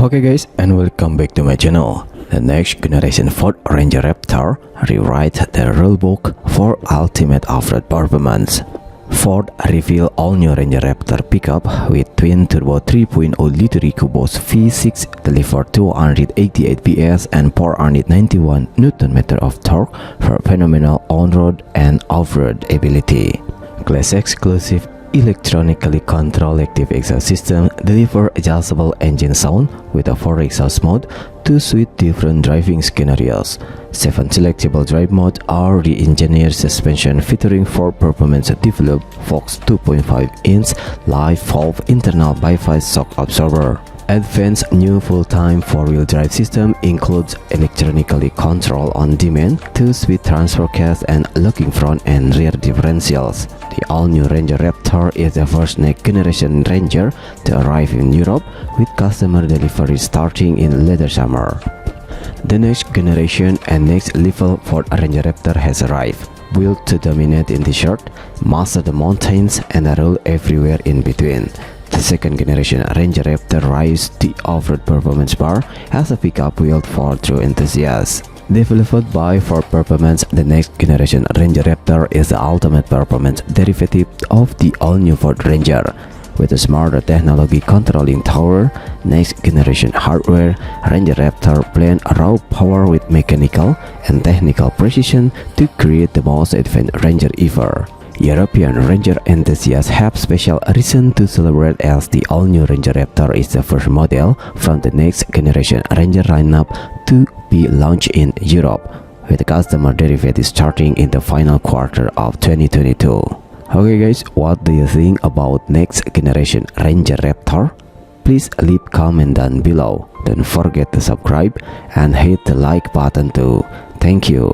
Okay guys, and welcome back to my channel. The next generation Ford Ranger Raptor rewrite the rulebook for ultimate off-road performance. Ford reveal all-new Ranger Raptor pickup with twin-turbo 3.0-liter EcoBoost V6 deliver 288 PS and 491 Nm of torque for phenomenal on-road and off-road ability. Class-exclusive electronically controlled active exhaust system deliver adjustable engine sound with a 4 exhaust mode to suit different driving scenarios. 7 selectable drive modes are re-engineered suspension featuring Ford Performance developed Fox 2.5-inch live valve internal bypass shock absorber. Advanced new full-time 4-wheel drive system includes electronically control on demand 2-speed transfer case and locking front and rear differentials. The all-new Ranger Raptor is the first next-generation Ranger to arrive in Europe, with customer delivery starting in later summer. The next generation and next level Ford Ranger Raptor has arrived, built to dominate in the short, master the mountains, and rule everywhere in between. The second generation Ranger Raptor Rise the off-road performance bar has a pickup built for true enthusiasts. Developed by Ford Performance, the next generation Ranger Raptor is the ultimate performance derivative of the all-new Ford Ranger. With a smarter technology controlling tower, next generation hardware, Ranger Raptor blend raw power with mechanical and technical precision to create the most advanced Ranger ever. European Ranger enthusiasts have special reason to celebrate as the all-new Ranger Raptor is the first model from the next generation Ranger lineup to be launched in Europe, with customer delivery starting in the final quarter of 2022. Okay guys, what do you think about next generation Ranger Raptor? Please leave comment down below. Don't forget to subscribe and hit the like button too. Thank you.